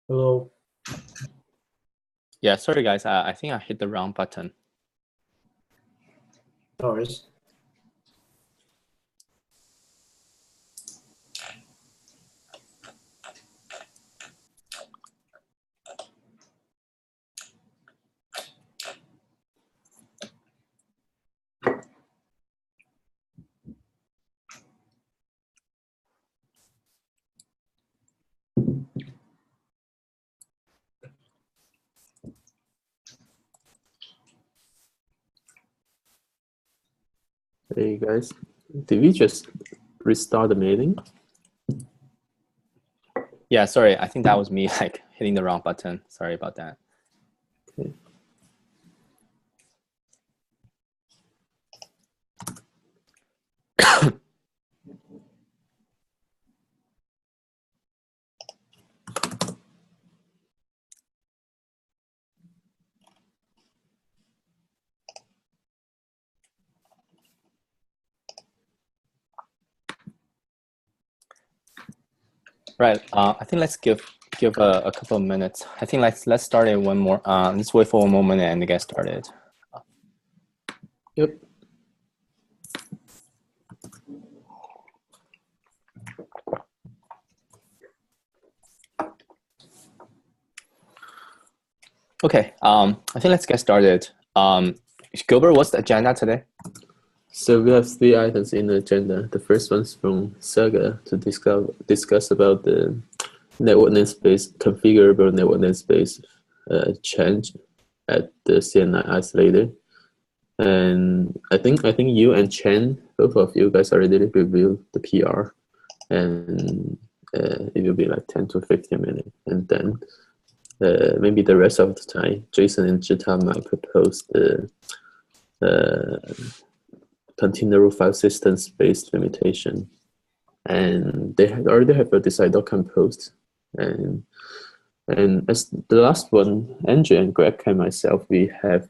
Hello. Yeah, sorry guys, I think I hit the wrong button. No worries. Hey guys, did we just restart the meeting? Yeah, sorry, I think that was me like hitting the wrong button. Sorry about that. Okay. Right, I think let's give a couple of minutes. I think let's start it one more. Let's wait for one more minute and get started. Yep. Okay, I think let's get started. Gilbert, what's the agenda today? So we have 3 items in the agenda. The first one's from Saga to discuss about the network namespace, configurable network namespace change at the CNI isolator. And I think you and Chen, both of you guys already reviewed the PR, and it will be like 10 to 15 minutes. And then maybe the rest of the time, Jason and Jita might propose the container file system space limitation. And they already have a design.com post. And as the last one, Andrew and Greg and myself, we are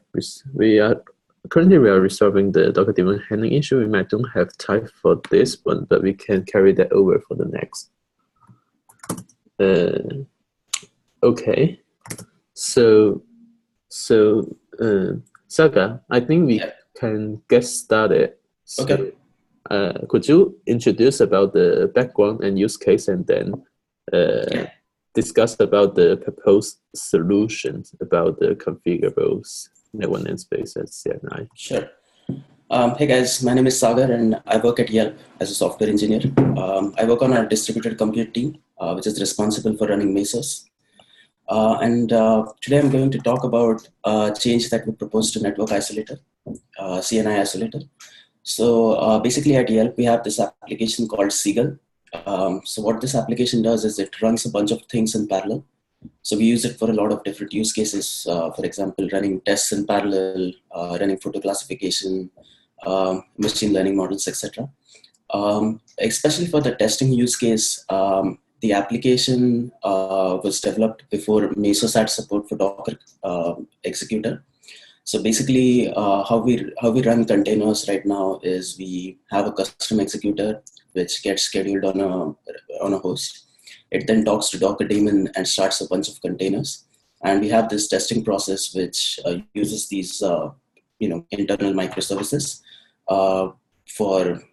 currently resolving the Docker daemon handling issue. We might don't have time for this one, but we can carry that over for the next. Okay, so Saga, I think we can get started. So, okay. Could you introduce about the background and use case, and then discuss about the proposed solutions about the configurable network namespace at CNI? Sure. Hey guys, my name is Sagar and I work at Yelp as a software engineer. I work on our distributed compute team, which is responsible for running Mesos. Today I'm going to talk about a change that we proposed to network isolator, CNI isolator. So basically at Yelp, we have this application called Seagull. So what this application does is it runs a bunch of things in parallel. So we use it for a lot of different use cases. For example, running tests in parallel, running photo classification, machine learning models, etc. Especially for the testing use case, the application was developed before Mesos had support for Docker executor. So basically, how we run containers right now is we have a custom executor which gets scheduled on a host. It then talks to Docker daemon and starts a bunch of containers. And we have this testing process which uses these internal microservices for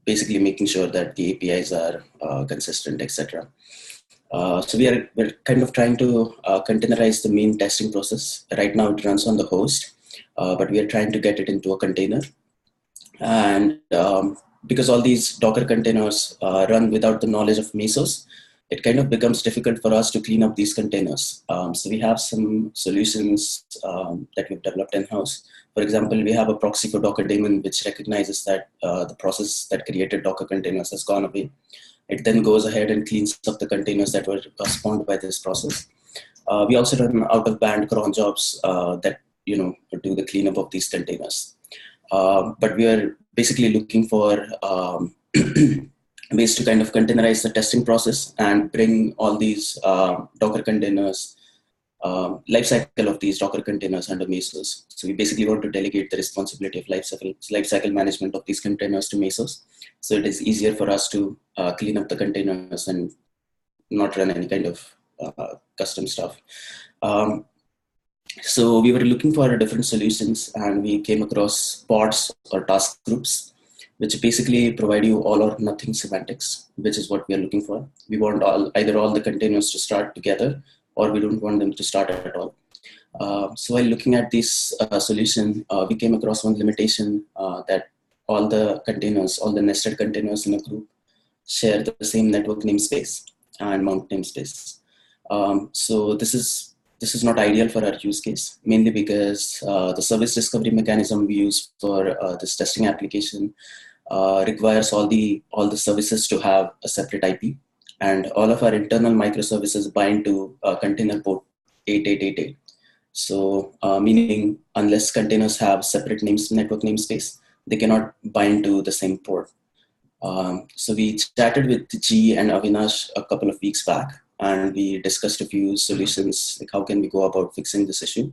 basically making sure that the APIs are consistent, etc. So we're kind of trying to containerize the main testing process. Right now it runs on the host, but we are trying to get it into a container. And because all these Docker containers run without the knowledge of Mesos, it kind of becomes difficult for us to clean up these containers. So we have some solutions that we've developed in-house. For example, we have a proxy for Docker daemon, which recognizes that the process that created Docker containers has gone away. It then goes ahead and cleans up the containers that were spawned by this process. We also run out-of-band cron jobs that do the cleanup of these containers. But we are basically looking for ways to kind of containerize the testing process and bring all these Docker containers, lifecycle of these Docker containers under Mesos. So we basically want to delegate the responsibility of lifecycle management of these containers to Mesos. So it is easier for us to clean up the containers and not run any kind of custom stuff. So we were looking for different solutions, and we came across pods or task groups, which basically provide you all or nothing semantics, which is what we are looking for. We want either all the containers to start together, or we don't want them to start at all. So while looking at this solution, we came across one limitation that all the containers, all the nested containers in a group share the same network namespace and mount namespace. So this is not ideal for our use case, mainly because the service discovery mechanism we use for this testing application requires all the services to have a separate IP, and all of our internal microservices bind to container port 8888. So meaning unless containers have separate network namespace, they cannot bind to the same port. So we chatted with G and Avinash a couple of weeks back, and we discussed a few solutions, like how can we go about fixing this issue.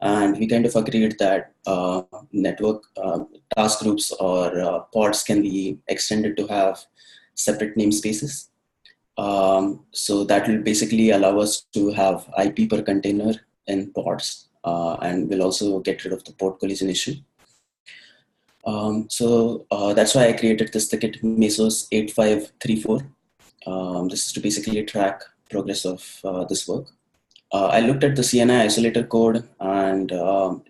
And we kind of agreed that network task groups or pods can be extended to have separate namespaces. So that will basically allow us to have IP per container in pods, and we'll also get rid of the port collision issue. So that's why I created this ticket, Mesos 8534. This is to basically track progress of this work. I looked at the CNI isolator code, and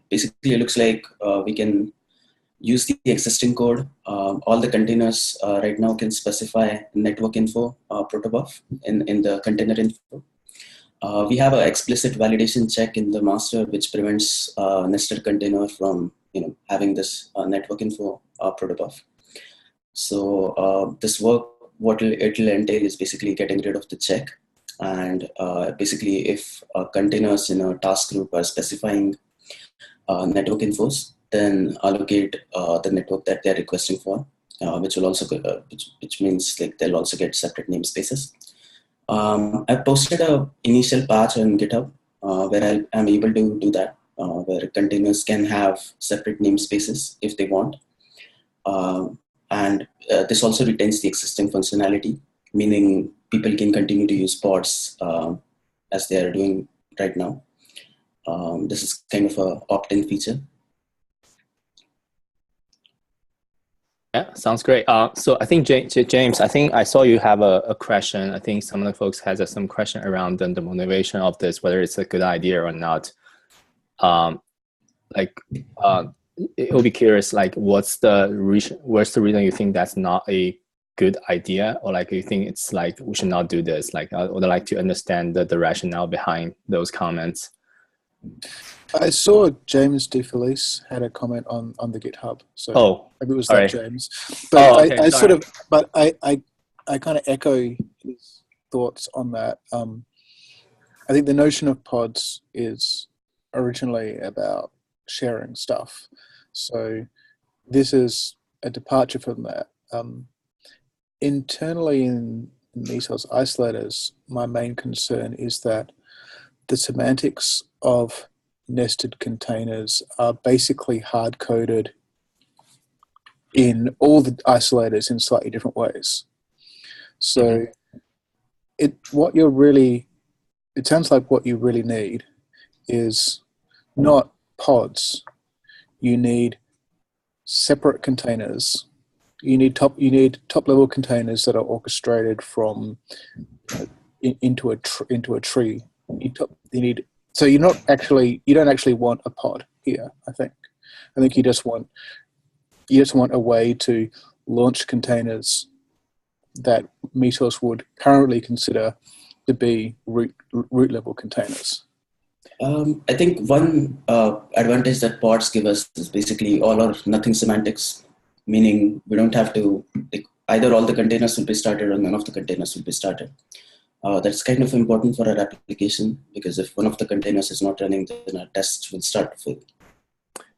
basically it looks like we can use the existing code. All the containers right now can specify network info protobuf in the container info. We have an explicit validation check in the master, which prevents nested container from having this network info protobuf. So this work, what it will entail is basically getting rid of the check, and basically if containers in a task group are specifying network infos, then allocate the network that they're requesting for, which will also which means like they'll also get separate namespaces. I posted an initial patch on GitHub where I'm able to do that, where containers can have separate namespaces if they want. And this also retains the existing functionality, meaning people can continue to use pods as they are doing right now. This is kind of an opt-in feature. Yeah, sounds great. So I think James, I think I saw you have a question. I think some of the folks has some question around the motivation of this, whether it's a good idea or not. It will be curious, like what's the reason you think that's not a good idea, or like you think it's like we should not do this? Like I would like to understand the rationale behind those comments. I saw James DeFelice had a comment on the GitHub, so maybe it was that James. But I kind of echo his thoughts on that. I think the notion of pods is originally about sharing stuff, so this is a departure from that. Internally in Mesos isolators, my main concern is that the semantics of nested containers are basically hard-coded in all the isolators in slightly different ways. So it sounds like what you really need is not pods. You need separate containers. You need top-level containers that are orchestrated from into a tree. So you don't actually want a pod here. I think you just want a way to launch containers that Mesos would currently consider to be root level containers. I think one advantage that pods give us is basically all or nothing semantics, meaning we don't have to, either all the containers will be started or none of the containers will be started. That's kind of important for our application, because if one of the containers is not running, then our tests will start to fail.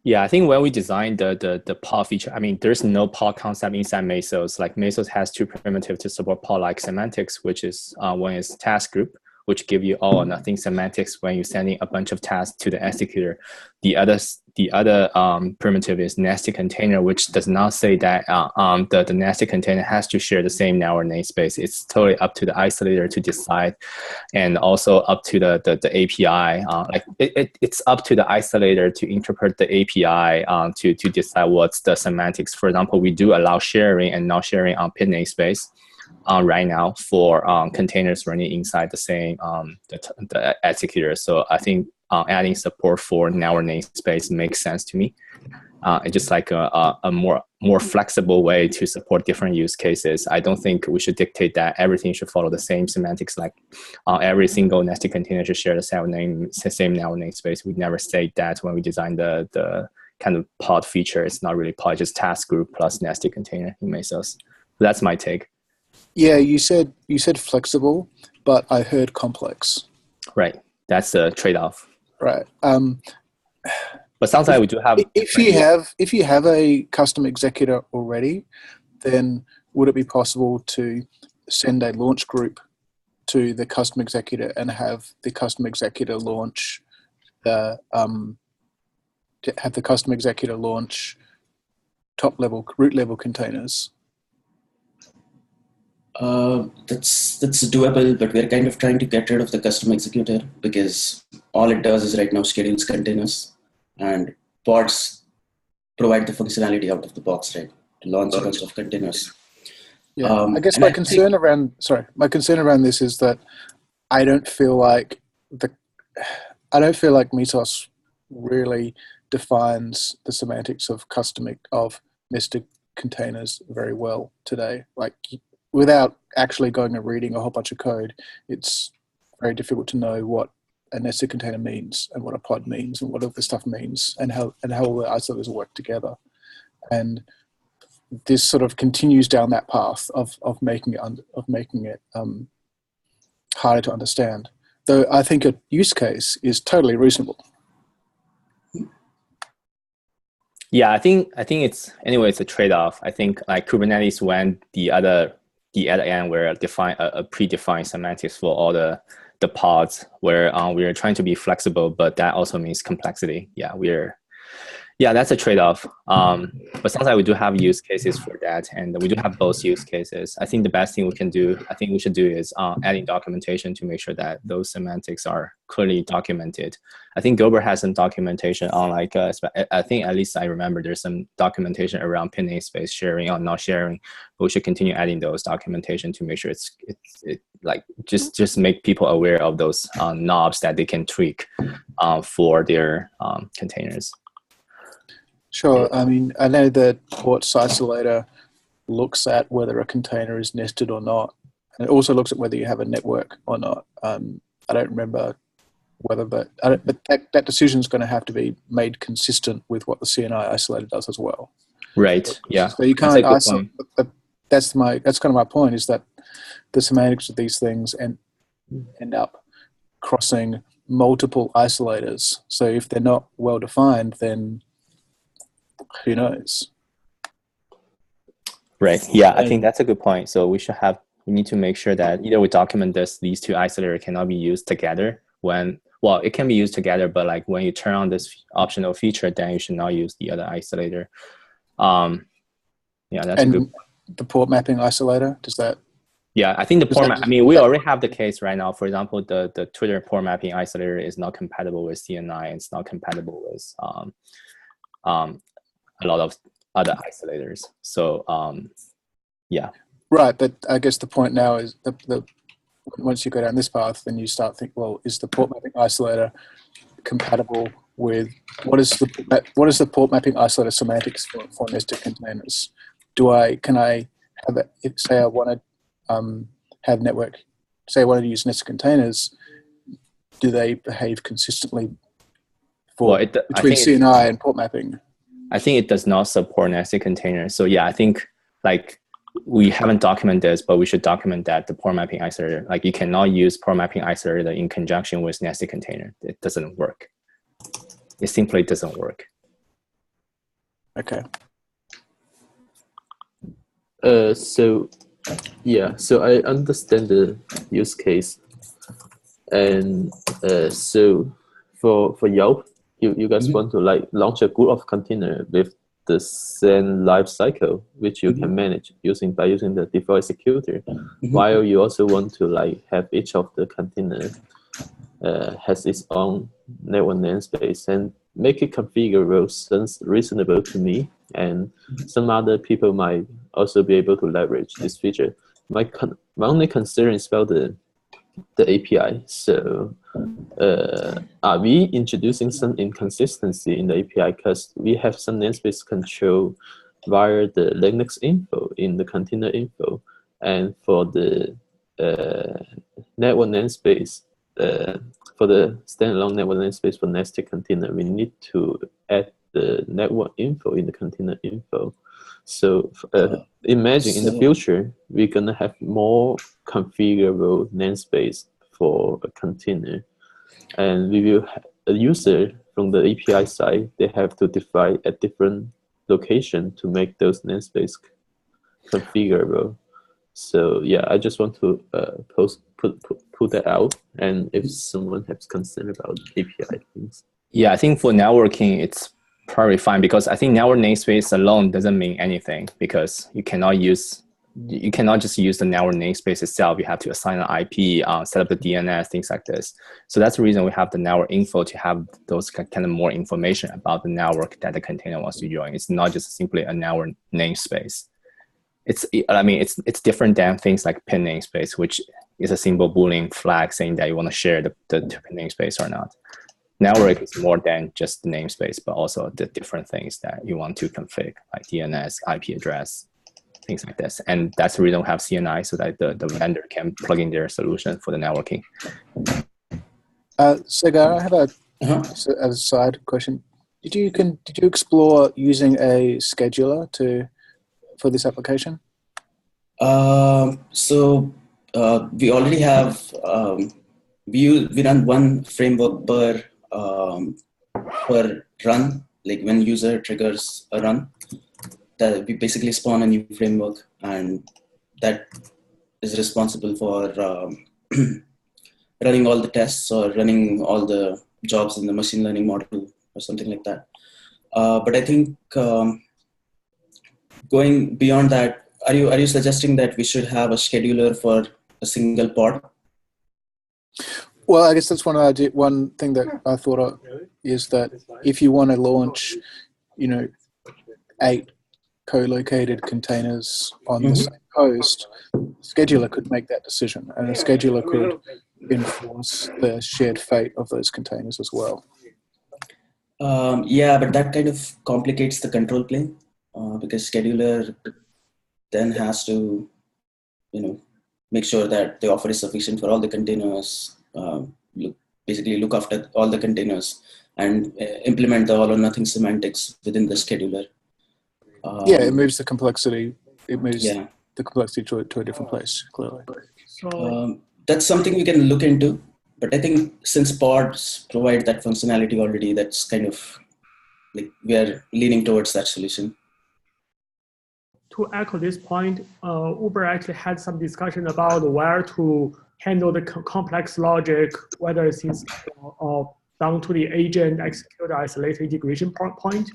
Yeah, I think when we designed the pod feature, I mean, there's no pod concept inside Mesos. Like Mesos has two primitives to support pod-like semantics, which is one is task group, which give you all or nothing semantics when you're sending a bunch of tasks to the executor. The the other primitive is nested container, which does not say that the nested container has to share the same network namespace. It's totally up to the isolator to decide, and also up to the API. It's up to the isolator to interpret the API to decide what's the semantics. For example, we do allow sharing and not sharing on pin namespace right now for containers running inside the same the executor. So I think adding support for network namespace makes sense to me. It's just like a more flexible way to support different use cases. I don't think we should dictate that everything should follow the same semantics, like every single nested container should share the same network namespace. We never state that when we design the kind of pod feature. It's not really pod, just task group plus nested container in Mesos. That's my take. Yeah, you said flexible, but I heard complex. Right, that's the trade-off. Right. But sounds like we do have. If you have a custom executor already, then would it be possible to send a launch group to the custom executor and have the custom executor launch top level root level containers? That's doable, but we're kind of trying to get rid of the custom executor because all it does is right now schedules containers, and pods provide the functionality out of the box, right, to launch a bunch of containers. Yeah, I guess my concern around this is that I don't feel like Mesos really defines the semantics of nested containers very well today. Like, without actually going and reading a whole bunch of code, it's very difficult to know what a nested container means and what a pod means and what all this stuff means and how all the isolators work together. And this sort of continues down that path of making it harder to understand. Though I think a use case is totally reasonable. Yeah, I think it's a trade-off. I think like Kubernetes went the other end where define a predefined semantics for all the pods, where we are trying to be flexible, but that also means complexity. Yeah, that's a trade-off. But sounds like we do have use cases for that, and we do have both use cases. I think the best thing we should do is adding documentation to make sure that those semantics are clearly documented. I think Gilbert has some documentation on I think at least I remember there's some documentation around pin namespace sharing or not sharing. But we should continue adding those documentation to make sure it's like just make people aware of those knobs that they can tweak for their containers. Sure. I mean, I know that ports isolator looks at whether a container is nested or not, and it also looks at whether you have a network or not. I don't remember whether, but that decision is going to have to be made consistent with what the CNI isolator does as well. Right. Yeah. So you can't isolate. That's kind of my point, is that the semantics of these things end up crossing multiple isolators. So if they're not well defined, then who knows? Right. Yeah, I think that's a good point. So we need to make sure that either we document these two isolators cannot be used together it can be used together, but like when you turn on this optional feature, then you should not use the other isolator. Yeah, that's a good point. The port mapping isolator, does that? Yeah, I think the port I mean, we already have the case right now. For example, the Twitter port mapping isolator is not compatible with CNI. It's not compatible with a lot of other isolators. So, yeah. Right, but I guess the point now is once you go down this path, then you start thinking, well, is the port mapping isolator compatible with what is the port mapping isolator semantics for nested containers? Can I have it? Say I want to have network. Say I wanted to use nested containers. Do they behave consistently between CNI and port mapping? I think it does not support nested containers. So yeah, I think like we haven't documented this, but we should document that the port mapping isolator, like you cannot use port mapping isolator in conjunction with nested container. It doesn't work. It simply doesn't work. Okay. So I understand the use case, and so for Yelp, you guys want to like launch a group of container with the same life cycle, which you can manage by using the default executor, while you also want to like have each of the container has its own network namespace and make it configurable sounds reasonable to me. And some other people might also be able to leverage this feature. My only concern is about the API. So are we introducing some inconsistency in the API because we have some namespace control via the Linux info in the container info, and for the network namespace, for the standalone network namespace for nested container, we need to add the network info in the container info. So imagine in the future, we're gonna have more configurable namespace for a container, and we will have a user from the API side, they have to define a different location to make those namespace configurable. So yeah, I just want to put that out, and if someone has concern about API things. Yeah, I think for networking, it's probably fine because I think network namespace alone doesn't mean anything because you cannot just use the network namespace itself. You have to assign an IP, set up the DNS, things like this. So that's the reason we have the network info to have those kind of more information about the network that the container wants to join. It's not just simply a network namespace. It's different than things like pin namespace, which is a simple Boolean flag saying that you want to share the pin namespace or not. Network is more than just the namespace, but also the different things that you want to config, like DNS, IP address, things like this. And that's the reason we have CNI, so that the vendor can plug in their solution for the networking. Segar, I have a side question. Did you explore using a scheduler for this application? So we already have we run one framework per run. Like when user triggers a run, that we basically spawn a new framework, and that is responsible for running all the tests or running all the jobs in the machine learning model or something like that. But I think going beyond that, are you suggesting that we should have a scheduler for a single pod? Well, I guess that's one thing that I thought of is that if you want to launch, 8 co-located containers on the same host, scheduler could make that decision, and a scheduler could enforce the shared fate of those containers as well. Yeah, but that kind of complicates the control plane because scheduler then has to, make sure that the offer is sufficient for all the containers, basically look after all the containers and implement the all or nothing semantics within the scheduler. Yeah, it moves the complexity. It moves the complexity to a different place, clearly. So that's something we can look into. But I think since pods provide that functionality already, that's kind of like we are leaning towards that solution. To echo this point, Uber actually had some discussion about where to handle the complex logic, whether it's down to the agent execute isolated integration point.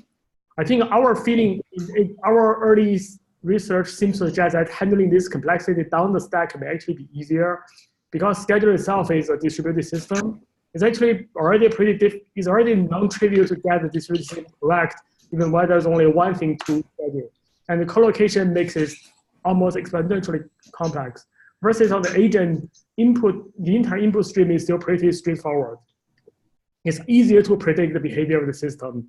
I think our feeling in our early research seems to suggest that handling this complexity down the stack may actually be easier because scheduler itself is a distributed system. It's actually already it's already non-trivial to get the distributed system correct, even when there's only one thing to schedule. And the collocation makes it almost exponentially complex. Versus on the agent input, the entire input stream is still pretty straightforward. It's easier to predict the behavior of the system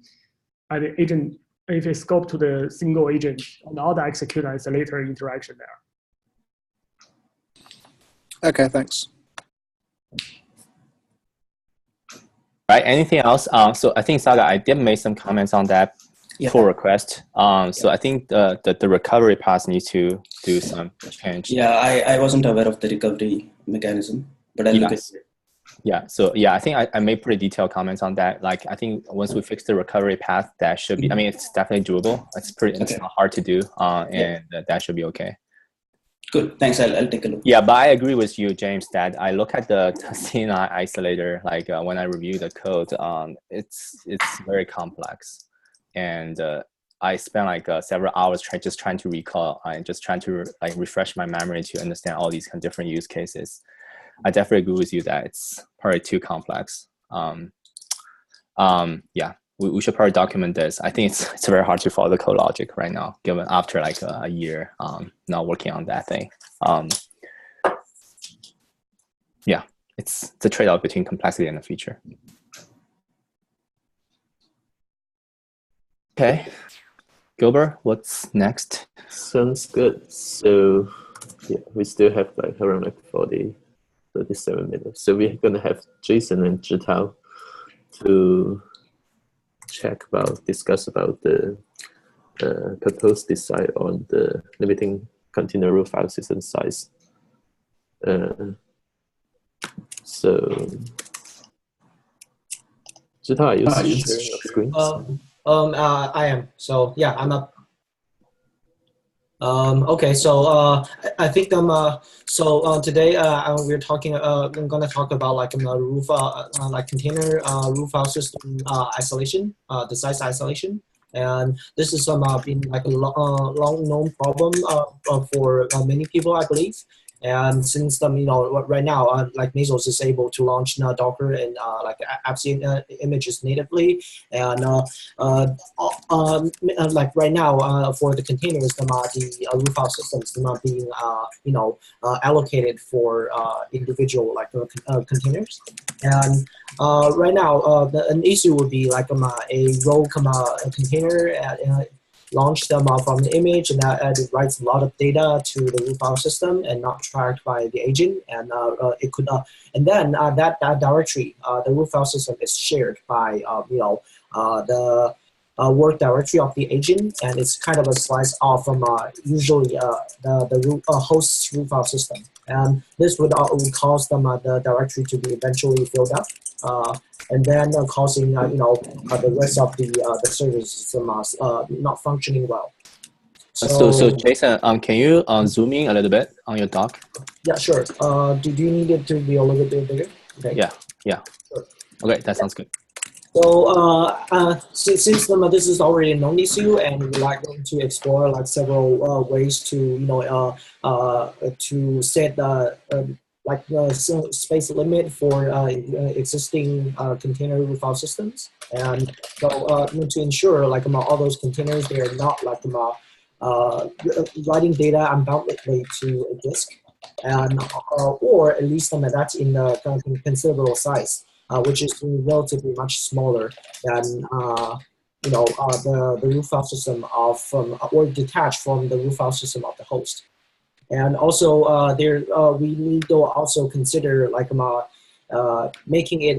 and the agent if it's scoped to the single agent and all the execute is a later interaction there. Okay, thanks. Right, anything else? So I think, Saga, I did make some comments on that pull request. So I think the recovery path needs to do some change. Yeah, I wasn't aware of the recovery mechanism, but I'll look at it. Yeah, so I think I made pretty detailed comments on that. Like, I think once we fix the recovery path, that should be, it's definitely doable. It's not hard to do, and that should be okay. Good. Thanks. I'll take a look. Yeah, but I agree with you, James, that I look at the CNI isolator, like when I review the code, it's very complex. And I spent like several hours just trying to recall and just trying to like refresh my memory to understand all these kind of different use cases. I definitely agree with you that it's probably too complex. Yeah, we should probably document this. I think it's very hard to follow the code logic right now, given after like a year not working on that thing. Yeah, it's the trade-off between complexity and the feature. Okay, Gilbert, what's next? Sounds good. So yeah, we still have like around like 37 minutes. So we're gonna have Jason and Zhitao to discuss about the proposed design on the limiting container root file system size. So Zhitao, are you sharing your screen? I am. So yeah, I'm up. Okay, so I think today we're talking. I'm gonna talk about like roof like container roof file system isolation, the size isolation, and this is been like a long known problem for many people, I believe. And since right now like Mesos is able to launch Docker and like Apache images natively, and like right now for the containers, the root file systems are not being allocated for individual like containers. And right now an issue would be like a row container launch them from the image, and it writes a lot of data to the root file system and not tracked by the agent, and it could and then that directory, the root file system is shared by the work directory of the agent, and it's kind of a slice off from usually the host's root file system, and this would cause them the directory to be eventually filled up. And then causing the rest of the service system not functioning well. So Jason, can you zoom in a little bit on your doc? Yeah, sure. Do you need it to be a little bit bigger? Okay. Yeah. Sure. Okay, that sounds good. So since this is already a known issue, and we're like going to explore like several ways to to set like space limit for existing container root file systems, and so to ensure like all those containers, they are not like writing data unboundedly to a disk, and or at least that's in the considerable size, which is relatively much smaller than the root file system of or detached from the root file system of the host. And also we need to also consider like making it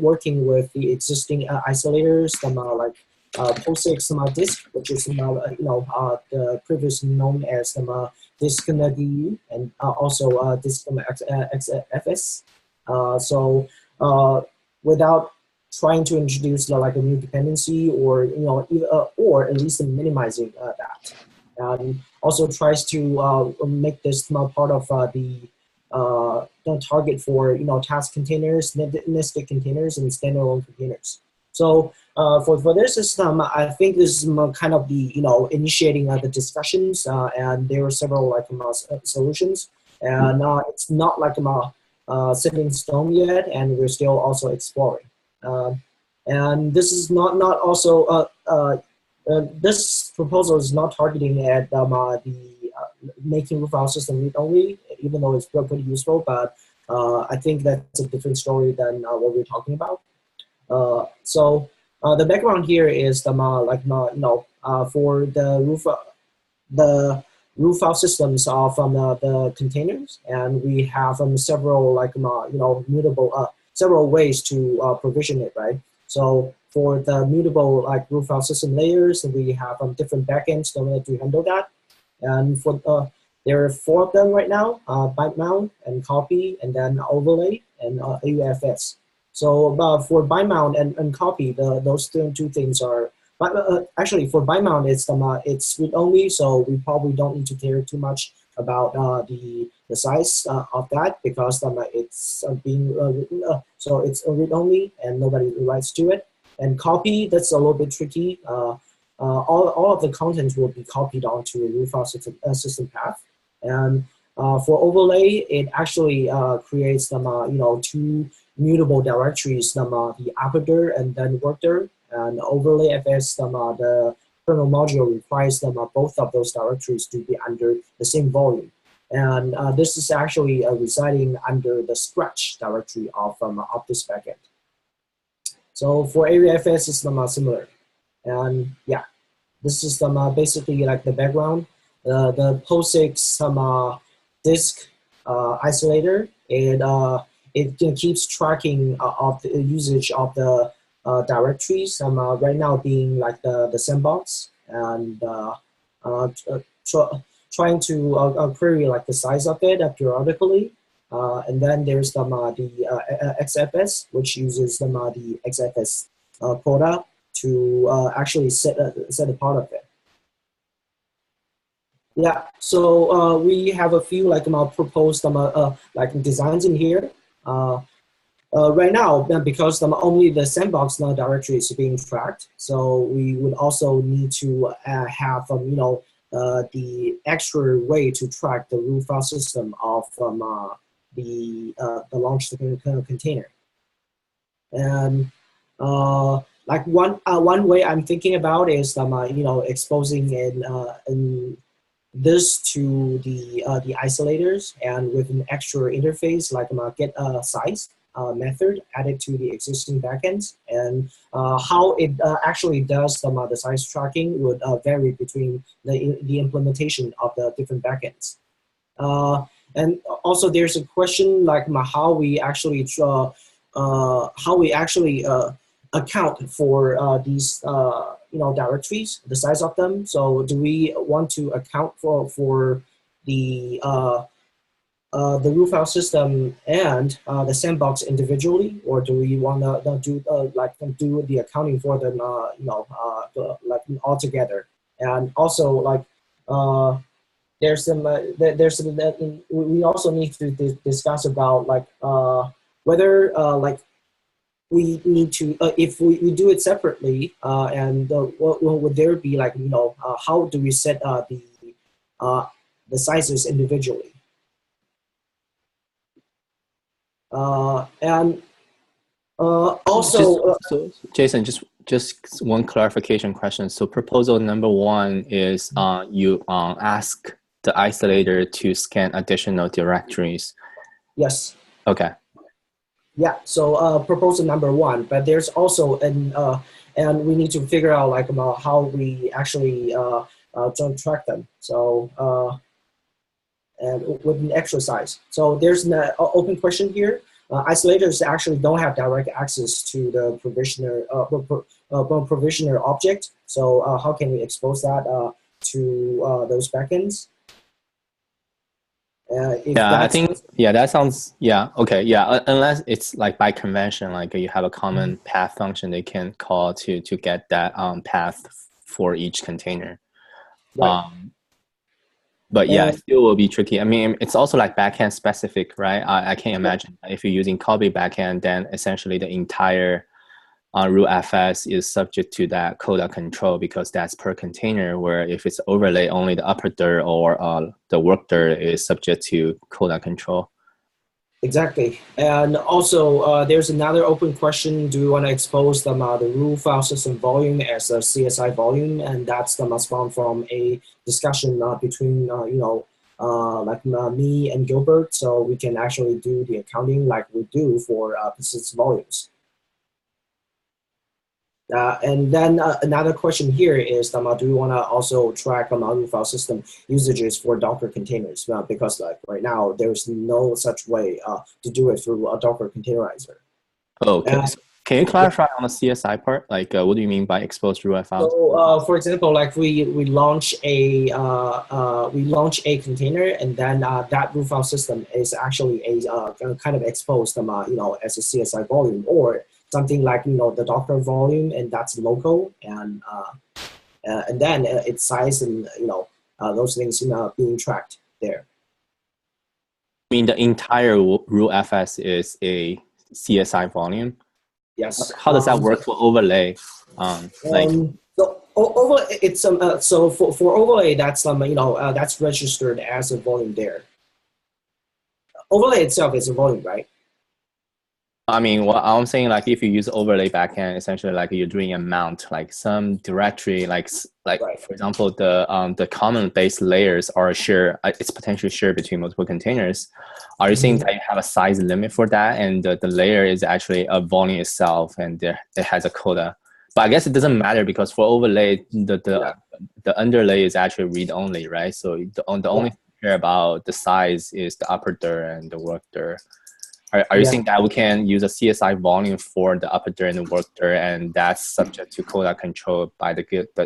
working with the existing isolators, like POSIX disk, which is the previously known as disk.du, and also disk.xfs. So without trying to introduce like a new dependency, or or at least minimizing that. Also tries to make this part of the target for task containers, nested containers, and standalone containers. So for their system, I think this is kind of the initiating the discussions, and there are several like solutions, and it's not like set in stone yet, and we're still also exploring. And this is not also this proposal is not targeting at the making root file system read only, even though it's pretty useful. But I think that's a different story than what we're talking about. So the background here is the for the root file systems from the containers, and we have several like mutable several ways to provision it, right? So for the mutable like root file system layers, we have different backends to handle that. And for there are 4 of them right now: byte mount and copy, and then overlay and AUFS. So for byte mount and copy, those two things are. Actually, for byte mount, it's read only, so we probably don't need to care too much about the size of that, because it's being written, so it's read-only and nobody writes to it. And copy, that's a little bit tricky. All of the content will be copied onto a root file system path. And for overlay, it actually creates them, two mutable directories, the upper and then worker. And overlay FS, the kernel module requires both of those directories to be under the same volume. And this is actually residing under the scratch directory of this backend. So for AreaFS, it's similar. And yeah, this is basically like the background. The POSIX disk isolator, it keeps tracking of the usage of the directories. Right now being like the sandbox, and trying to query like the size of it periodically. And then there's the XFS, which uses the XFS quota to actually set a part of it. Yeah, so we have a few like proposed like designs in here. Right now, because only the sandbox directory is being tracked, so we would also need to have the extra way to track the root file system of the launch container. And like one way I'm thinking about is exposing in this to the isolators, and with an extra interface like get size method added to the existing backends. And how it actually does the size tracking would vary between the implementation of the different backends. And also there's a question like how we actually account for these directories, the size of them. So do we want to account for the root file system and the sandbox individually, or do we want to do the accounting for them like all together? And also like we also need to discuss about like whether like we need to if we do it separately, and what would there be like how do we set the sizes individually? And also so Jason, just one clarification question. So proposal number one is you ask the isolator to scan additional directories. Yes. Okay. Yeah, so proposal number one, but there's also and we need to figure out like how we actually track them. So and with an exercise. So there's an open question here. Isolators actually don't have direct access to the provisioner object. So how can we expose that to those backends? I think that sounds okay. Unless it's like by convention, like you have a common path function they can call to get that path for each container. Right. But yeah, it still will be tricky. I mean, it's also like backend specific, right? I can't imagine if you're using copy backend, then essentially the entire root FS is subject to that CODA control, because that's per container, where if it's overlay, only the upper dir or the work dir is subject to CODA control. Exactly. And also there's another open question. Do we want to expose the root file system volume as a CSI volume? And that's spawned from a discussion between like me and Gilbert, so we can actually do the accounting like we do for persistent volumes. And then another question here is, do we want to also track root file system usages for Docker containers? Because like right now, there's no such way to do it through a Docker containerizer. Okay. So can you clarify on the CSI part? Like, what do you mean by exposed root file? So, for example, like we launch a container, and then that root file system is actually a kind of exposed, as a CSI volume, or something like the Docker volume, and that's local, and then its size and those things being tracked there. I mean, the entire rule FS is a CSI volume. Yes. How does that work for overlay? So overlay, it's so for overlay, that's that's registered as a volume there. Overlay itself is a volume, right? I mean, what I'm saying, like if you use overlay backend, essentially like you're doing a mount, like some directory, like Right. for example, the common base layers are shared. It's potentially shared between multiple containers. Are you saying that you have a size limit for that, and the layer is actually a volume itself, and it has a quota? But I guess it doesn't matter because for overlay, the underlay is actually read only, right? So the only thing you care about the size is the upper dir and the work dir. Are you saying that we can use a CSI volume for the upper dir and the work dir, and that's subject to quota control by the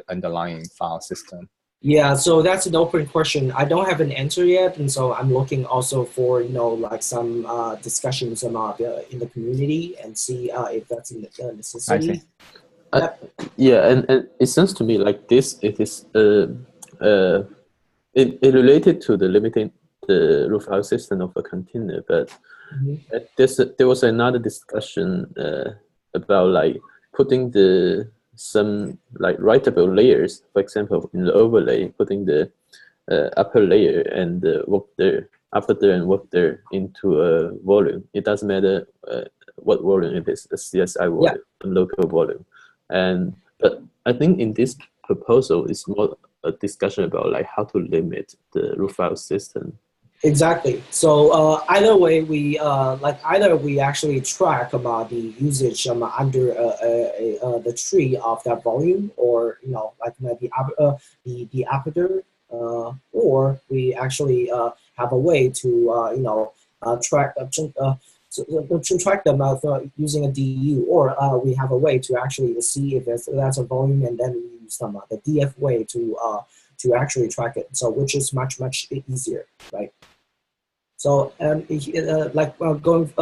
underlying file system? Yeah, so that's an open question. I don't have an answer yet, and so I'm looking also for like some discussions about in the community and see if that's a necessity. Yeah, and it seems to me like this. It is it related to the limiting the root file system of a container, but there was another discussion about like putting some like writable layers, for example, in the overlay, putting the upper layer and the work there, upper there and work there into a volume. It doesn't matter what volume it is, a CSI volume, a local volume. But I think in this proposal, it's more a discussion about like how to limit the root file system. Exactly. So either way, we either we actually track about the usage under the tree of that volume, or like the aperture, or we actually have a way to track to track them using a DU, or we have a way to actually see if that's a volume, and then we use the DF way to actually track it. So which is much easier, right? So going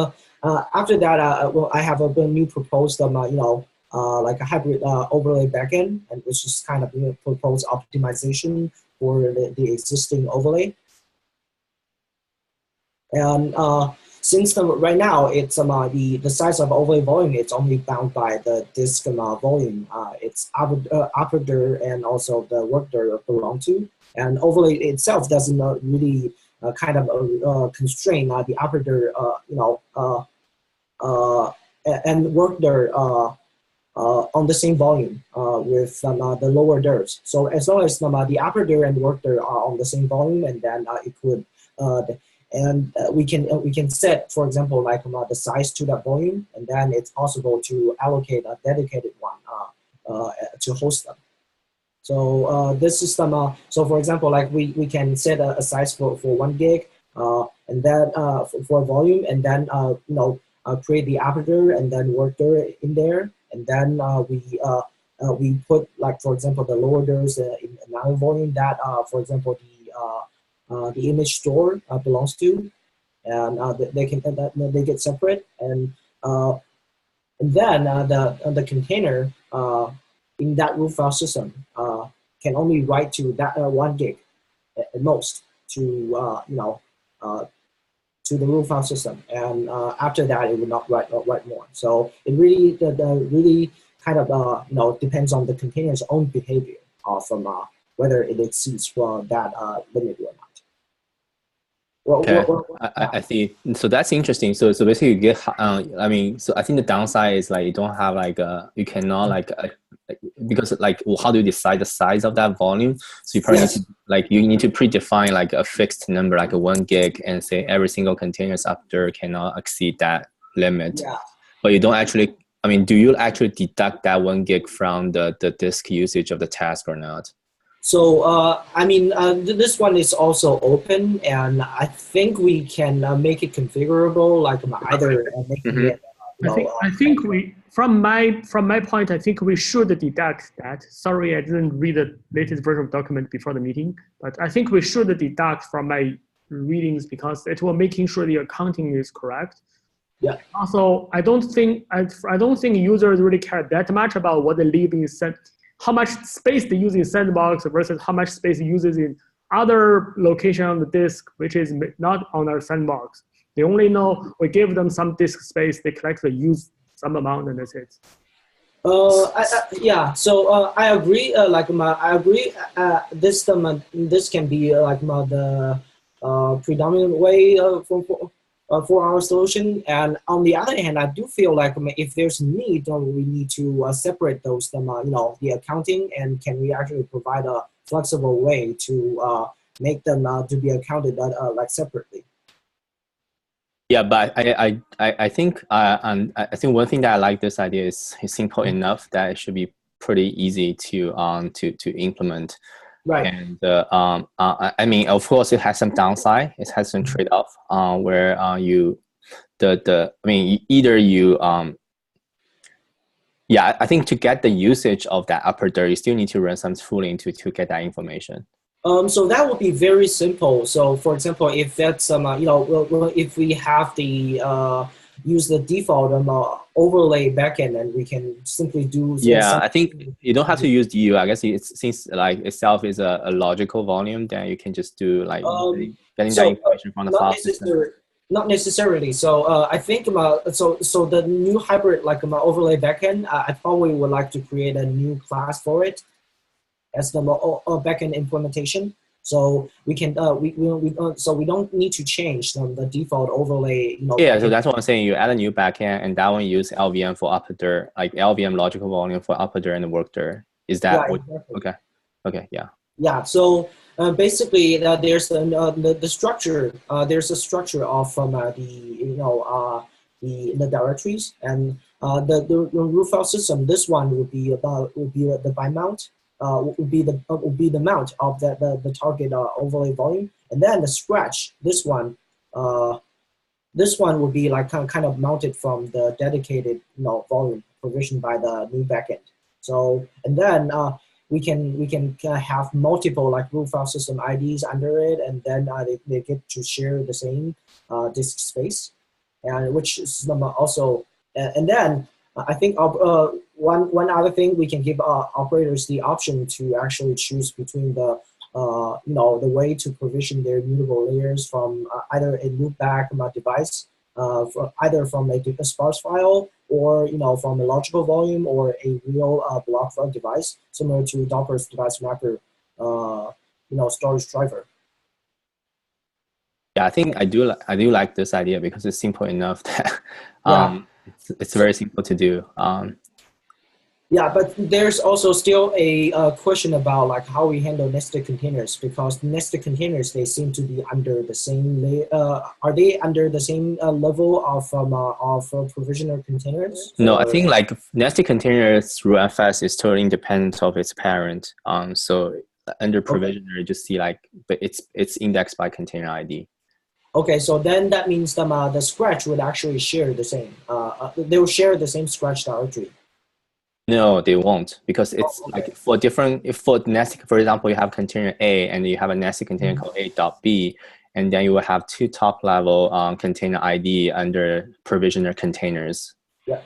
after that, well, I have a new proposed like a hybrid overlay backend, and which is kind of proposed optimization for the existing overlay. And since right now it's the size of overlay volume, it's only bound by the disk volume. It's upper dir and also the work dir belong to, and overlay itself doesn't really kind of constrain the upper dir, and work dir on the same volume with the lower dirs. So as long as the upper dir and work dir are on the same volume, and then it could we can set, for example, like the size to that volume, and then it's possible to allocate a dedicated one to host them. So this system, so for example, like we can set a size for 1 gig, and then for volume, and then create the aperture and then work dir in there, and then we put, like, for example, the lower dirs in another volume that for example the image store belongs to, and they get separate, and then the container in that root file system can only write to that 1 gig at most to to the root file system, and after that it will not write more. So it really really kind of depends on the container's own behavior from whether it exceeds from that limit or not. Okay, I see. So that's interesting. So basically, you get. I mean, so I think the downside is like you don't have like you cannot like because like how do you decide the size of that volume? So you probably need to, like you need to predefine like a fixed number, like a 1 gig, and say every single container's after cannot exceed that limit. Yeah. But you don't actually. I mean, do you actually deduct that 1 gig from the disk usage of the task or not? So, I mean, this one is also open, and I think we can make it configurable, like either making it. I think we, from my point, I think we should deduct that. Sorry, I didn't read the latest version of document before the meeting, but I think we should deduct from my readings because it will making sure the accounting is correct. Yeah. Also, I don't think users really care that much about what they leave in set. How much space they use in sandbox versus how much space it uses in other location on the disk, which is not on our sandbox. They only know we give them some disk space, they collect the use some amount, and that's it. Yeah. So I agree. I agree. This can be the predominant way for our solution. And on the other hand, I do feel like if there's a need, we need to separate those, the accounting, and can we actually provide a flexible way to make them to be accounted like separately. Yeah, but I think I think one thing that I like this idea is simple enough that it should be pretty easy to implement. Right. And I mean, of course, it has some downside. It has some trade-off where either you yeah, I think to get the usage of that upper dir, you still need to run some tooling to get that information. So that would be very simple. So, for example, if that's if we have the use the default overlay backend, and we can simply do. Yeah, I think you don't have to use DU. I guess since like itself is a logical volume, then you can just do like getting that information from the file system. Not necessarily. So I think so the new hybrid overlay backend, I probably would like to create a new class for it as the backend implementation. So we can so we don't need to change the default overlay. Yeah, so that's what I'm saying. You add a new backend, and that one use LVM for upper dir, like LVM logical volume for upper dir and work dir. Is that exactly. Okay? Okay, yeah. Yeah. So basically, there's the structure. There's a structure of the directories, and the root file system. This one would be the by mount. Would be the mount of the target overlay volume, and then the scratch. This one would be like kind of mounted from the dedicated volume provisioned by the new backend. So and then we can have multiple like root file system IDs under it, and then they get to share the same disk space, and which is also and then. I think one other thing, we can give operators the option to actually choose between the the way to provision their mutable layers from either a loopback device, either from a sparse file, or from a logical volume, or a real block device, similar to Docker's device mapper storage driver. Yeah, I think I do like this idea because it's simple enough that it's very simple to do. Yeah, but there's also still a question about like how we handle nested containers, because nested containers, they seem to be under the same are they under the same level of provisioner containers? No, I think like nested containers rootfs is totally independent of its parent. So under provisioner, you just see like, but it's indexed by container ID. Okay, so then that means the scratch would actually share the same. They will share the same scratch directory. No, they won't, because it's like for nested, for example, you have container A and you have a nested container called A.B, and then you will have two top level container ID under provisioner containers. Yeah.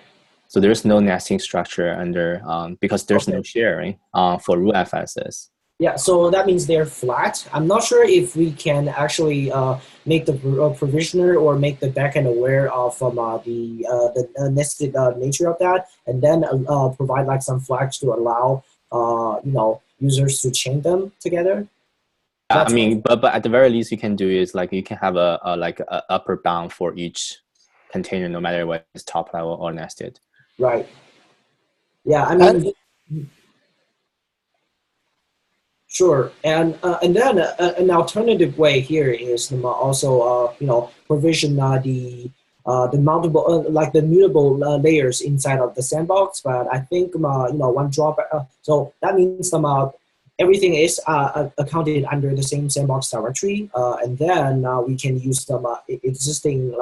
So there's no nesting structure under because there's no sharing for rootfs. Yeah, so that means they're flat. I'm not sure if we can actually make the provisioner or make the backend aware of the nested nature of that, and then provide like some flags to allow users to chain them together. I mean, but at the very least, you can do is like you can have a upper bound for each container, no matter whether it's top level or nested. Right. Yeah, I mean. Sure, and then an alternative way here is also provision the multiple like the mutable layers inside of the sandbox. But I think one drawback. So that means everything is accounted under the same sandbox directory, and then we can use existing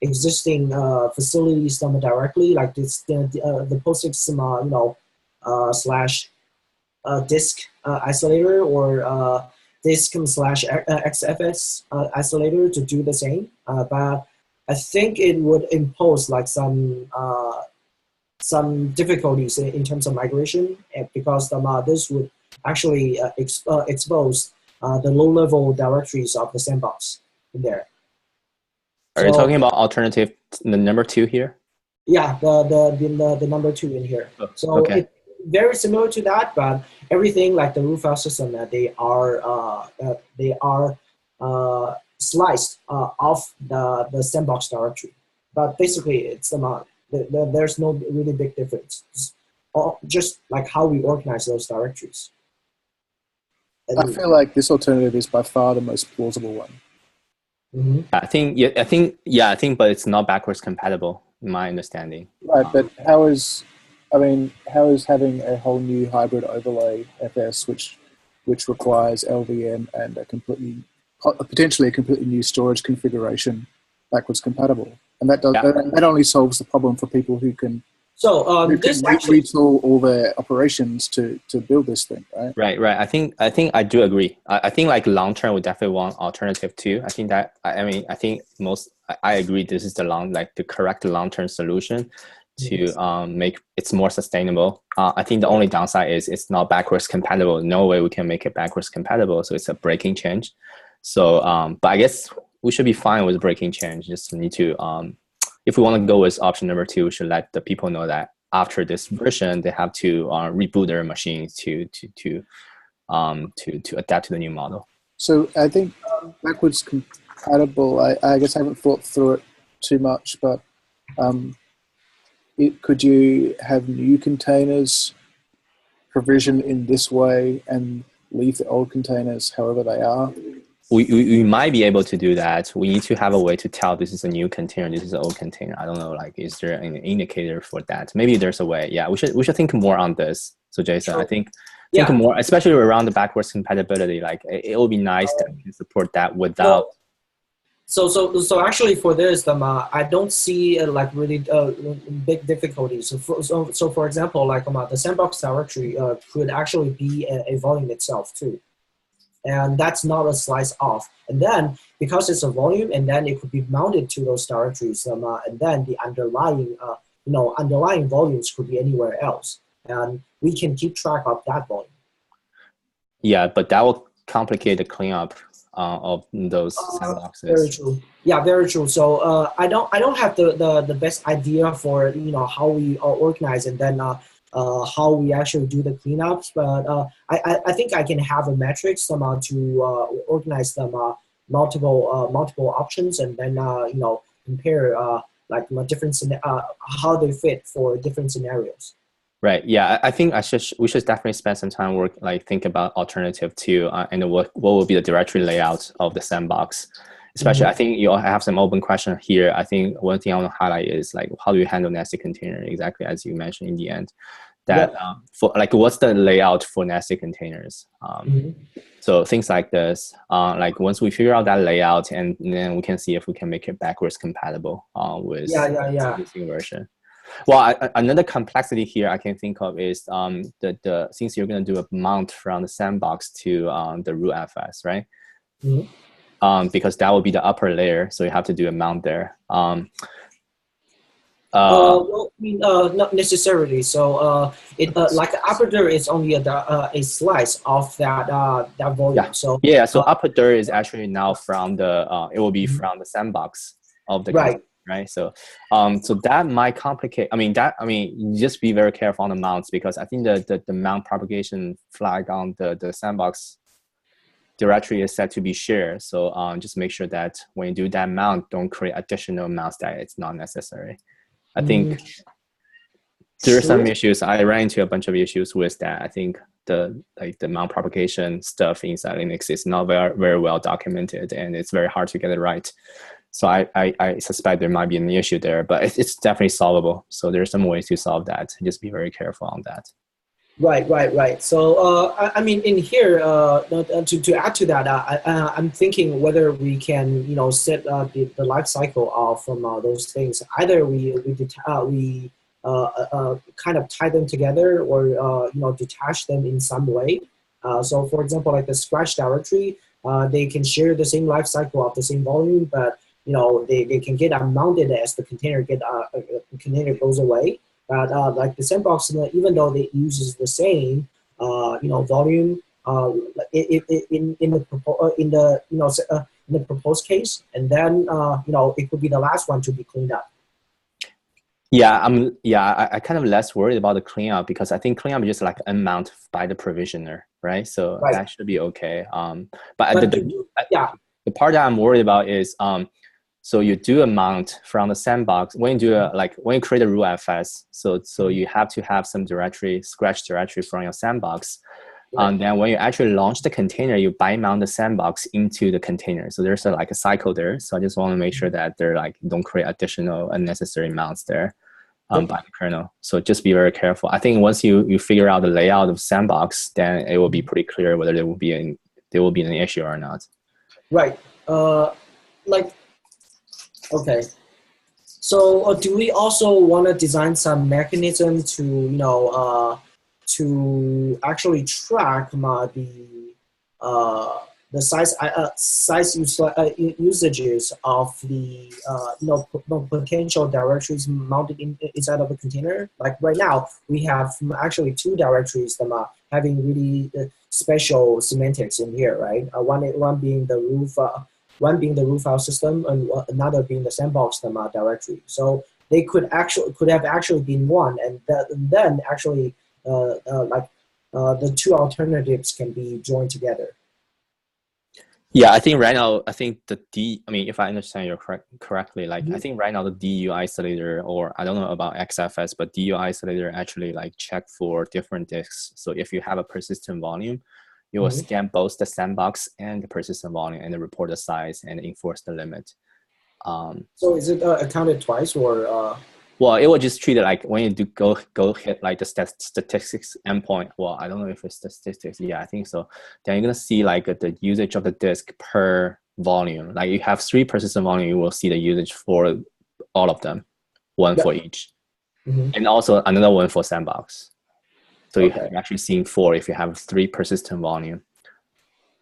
existing facilities directly, like this the POSIX slash disk isolator, or disk / XFS isolator to do the same. But I think it would impose like some difficulties in terms of migration, because this would actually expose the low-level directories of the sandbox in there. Are you talking about alternative, the number 2 here? Yeah, the number 2 in here. Oh, so okay. It's very similar to that, but everything like the root file system, they are sliced off the sandbox directory. But basically, it's there's no really big difference. It's just like how we organize those directories. I feel like this alternative is by far the most plausible one. Mm-hmm. I think, but it's not backwards compatible, in my understanding. Right, but how is having a whole new hybrid overlay FS, which requires LVM and potentially a completely new storage configuration, backwards compatible? And that only solves the problem for people who can retool all their operations to build this thing, right? Right. I think I do agree. I think like long term, we definitely want alternative 2. I think that I agree. This is the correct long term solution to make it more sustainable. I think the only downside is it's not backwards compatible. No way we can make it backwards compatible. So it's a breaking change. So, but I guess we should be fine with breaking change. Just need to, if we want to go with option number 2, we should let the people know that after this version, they have to reboot their machines to adapt to the new model. So I think backwards compatible, I guess I haven't thought through it too much, but could you have new containers provisioned in this way and leave the old containers however they are? We might be able to do that. We need to have a way to tell this is a new container, this is an old container. I don't know, like, is there an indicator for that? Maybe there's a way. Yeah, we should think more on this. So Jason, sure. I think more, especially around the backwards compatibility. Like, it will be nice that we can support that without. So actually for this, I don't see like really big difficulties. So for example, like the sandbox directory could actually be a volume itself too. And that's not a slice off. And then because it's a volume, and then it could be mounted to those directories, and then the underlying volumes could be anywhere else, and we can keep track of that volume. Yeah, but that will complicate the cleanup of those sandboxes. Very true. Yeah, very true. So I don't have the best idea for how we organize and then how we actually do the cleanups, but I think I can have a matrix to organize them multiple options, and then compare like different how they fit for different scenarios. Right. Yeah, I think we should definitely spend some time think about alternative 2 and what will be the directory layout of the sandbox. Especially, I think you have some open question here. I think one thing I want to highlight is like, how do you handle nested container? Exactly as you mentioned in the end. That for like, what's the layout for nested containers? So things like this, like once we figure out that layout, and then we can see if we can make it backwards compatible with the existing version. Well, another complexity here I can think of is since you're going to do a mount from the sandbox to the root FS, right? Because that will be the upper layer, so you have to do a mount there. Well, I mean, not necessarily. So like the upper layer is only a slice of that volume. Yeah. So upper layer is actually now from the it will be from the sandbox of the right. So so that might complicate. You just be very careful on the mounts, because I think the mount propagation flag on the sandbox directory is set to be shared. So just make sure that when you do that mount, don't create additional mounts that it's not necessary. I think there are some issues. I ran into a bunch of issues with that. I think the mount propagation stuff inside Linux is not very well documented, and it's very hard to get it right. So I suspect there might be an issue there, but it's definitely solvable. So there's some ways to solve that. Just be very careful on that. Right. So I mean, in here, to add to that, I'm thinking whether we can, set the life cycle of from those things. Either we kind of tie them together, or detach them in some way. So for example, like the scratch directory, they can share the same life cycle of the same volume, but they can get unmounted as the container goes away. But like the sandbox, even though it uses the same volume, in the proposed case, and then it could be the last one to be cleaned up. Yeah, I kind of less worried about the cleanup because I think cleanup is just like unmount by the provisioner, right? So that should be okay. But the part that I'm worried about is so you do a mount from the sandbox when you do when you create a root FS. So you have to have some scratch directory from your sandbox. And then when you actually launch the container, you mount the sandbox into the container. So there's a cycle there. So I just want to make sure that they're don't create additional unnecessary mounts there by the kernel. So just be very careful. I think once you figure out the layout of sandbox, then it will be pretty clear whether there will be an issue or not. Right. Okay. So do we also want to design some mechanism to to actually track the size usages of the potential directories mounted inside of a container? Like right now, we have actually 2 directories that are having really special semantics in here, right? One being the root file system, and another being the sandbox directory. So they could have actually been one, and then actually the 2 alternatives can be joined together. Yeah, I think right now, if I understand you correctly, I think right now the DU isolator, or I don't know about XFS, but DU isolator actually check for different disks. So if you have a persistent volume, you will scan both the sandbox and the persistent volume and then report the size and enforce the limit. So is it accounted twice, or? Well, it will just treat it like when you do go hit the statistics endpoint. Well, I don't know if it's statistics. Yeah, I think so. Then you're gonna see the usage of the disk per volume. You have 3 persistent volume, you will see the usage for all of them, 1 for each, and also another 1 for sandbox. So you're actually seeing 4 if you have 3 persistent volume.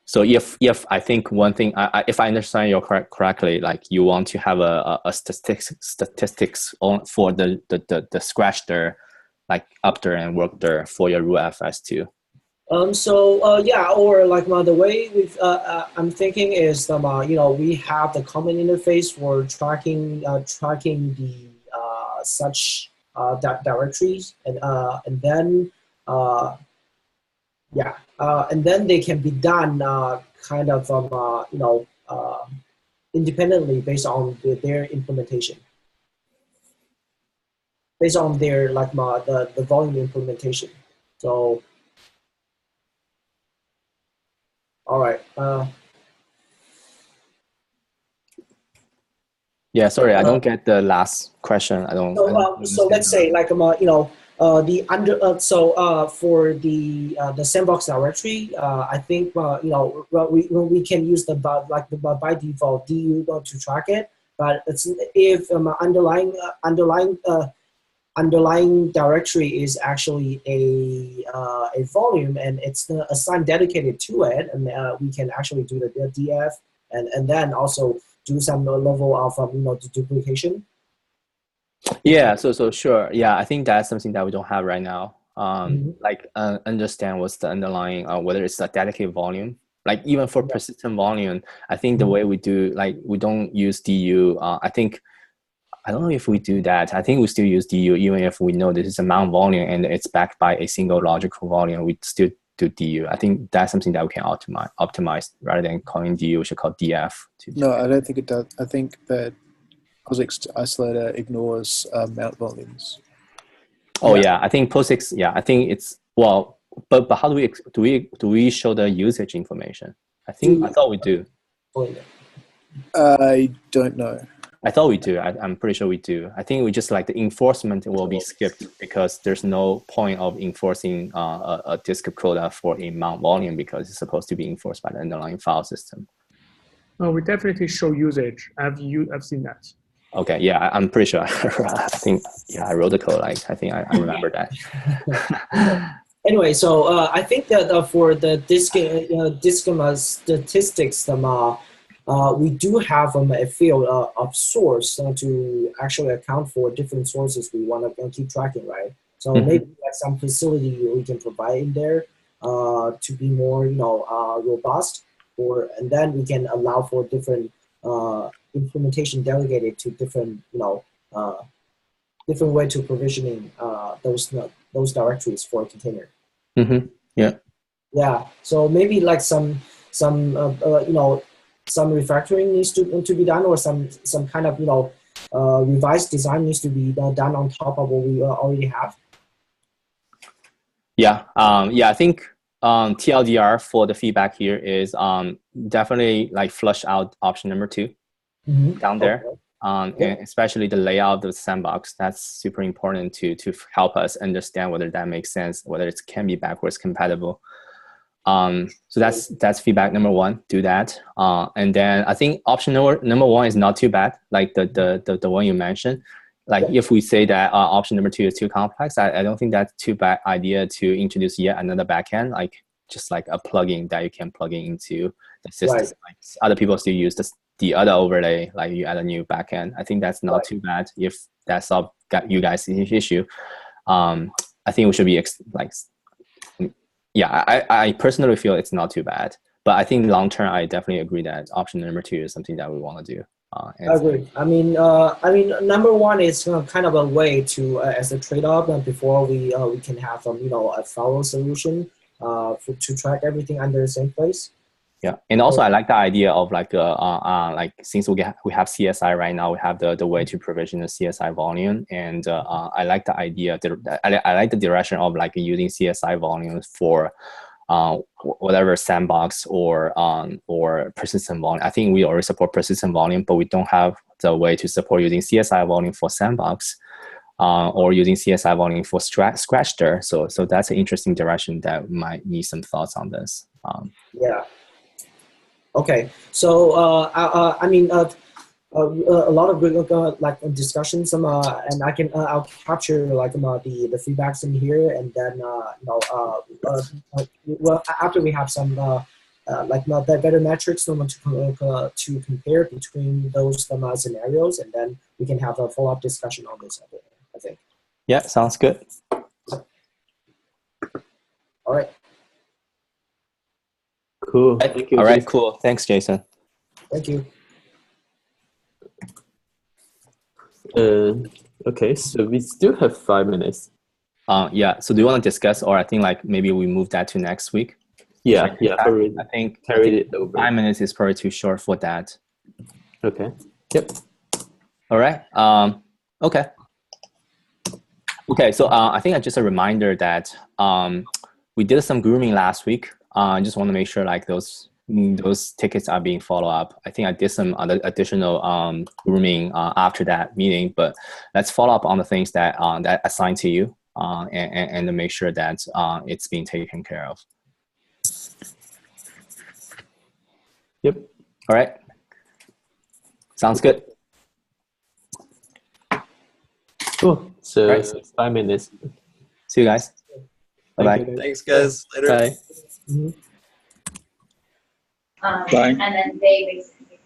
So if I think one thing, if I understand you correctly, you want to have a statistics for the scratch there, up there and work there for your root FS too. Yeah, or the way I'm thinking is we have the common interface for tracking the such directories, and then and then they can be done independently based on their implementation, based on their the volume implementation. So, all right. Yeah, sorry, I don't get the last question. I don't. So let's say for the sandbox directory, I think we can use the by default DU to track it. But if underlying directory is actually a volume and it's assigned dedicated to it, and we can actually do the DF and then also do some level of duplication. Yeah, so sure. Yeah, I think that's something that we don't have right now. Understand what's the underlying, whether it's a dedicated volume. Even for persistent volume, I think the way we do, we don't use DU. I don't know if we do that. I think we still use DU even if we know this is a mount volume and it's backed by a single logical volume. We still do DU. I think that's something that we can optimize rather than calling DU. We should call DF. No, I don't think it does. I think that POSIX isolator ignores mount volumes. Oh yeah, I think POSIX. Yeah, I think it's but how do we show the usage information? I thought we do. I don't know. I thought we do. I'm pretty sure we do. I think we just the enforcement will be skipped because there's no point of enforcing a disk quota for a mount volume because it's supposed to be enforced by the underlying file system. Oh, we definitely show usage. I've seen that. Okay, yeah, I'm pretty sure. I think, yeah, I wrote the code. I think I remember that. Anyway, so I think that for the Discma statistics, we do have a field of source to actually account for different sources we want to keep tracking, right? So maybe some facility we can provide in there. to be more, robust, and then we can allow for different implementation delegated to different, different way to provisioning those directories for a container. Mm-hmm. Yeah. Yeah. So maybe like some some refactoring needs to be done, or some kind of revised design needs to be done on top of what we already have. Yeah. Yeah. I think TLDR for the feedback here is definitely like flush out option number 2 down there. Okay. And especially the layout of the sandbox. That's super important to help us understand whether that makes sense, whether it can be backwards compatible. So that's feedback number 1. Do that. And then I think option number 1 is not too bad. Like the one you mentioned. Like if we say that option number 2 is too complex, I don't think that's too bad idea to introduce yet another backend, like just like a plugin that you can plug in into the system. Right. Like other people still use the other overlay, like you add a new backend. I think that's not too bad if that's all got you guys the issue. I think we should be I personally feel it's not too bad, but I think long term, I definitely agree that option number 2 is something that we want to do. I agree. I mean, number 1 is kind of a way to, as a trade-off, before we can have a follow solution to track everything under the same place. Yeah, and also I like the idea of like since we have CSI right now, we have the way to provision the CSI volume, and I like the idea. I like the direction of like using CSI volumes for whatever sandbox or persistent volume. I think we already support persistent volume, but we don't have the way to support using CSI volume for sandbox or using CSI volume for Scratchter. So that's an interesting direction that might need some thoughts on this. Yeah. Okay. So I mean, a lot of good like discussions, and I can I'll capture like the feedbacks in here, and then well, after we have some like better metrics to compare between those scenarios, and then we can have a follow-up discussion on this, I think. Yeah, sounds good. All right. Cool. Thank you. All right, Jason. cool. Thanks, Jason. Thank you. Okay, so we still have 5 minutes. Yeah. So do you want to discuss, or I think like maybe we move that to next week? Yeah. I think carried it over. 5 minutes is probably too short for that. Okay. Yep. All right. Okay. Okay. So I think just a reminder that we did some grooming last week. I just want to make sure like those tickets are being followed up. I think I did some other additional grooming after that meeting, but let's follow up on the things that that assigned to you and to make sure that it's being taken care of. Yep. All right. Sounds good. Cool. So Right. 5 minutes. See you guys. Bye-bye. Thanks, guys. Later. Bye. Mm-hmm. Bye. And then they basically,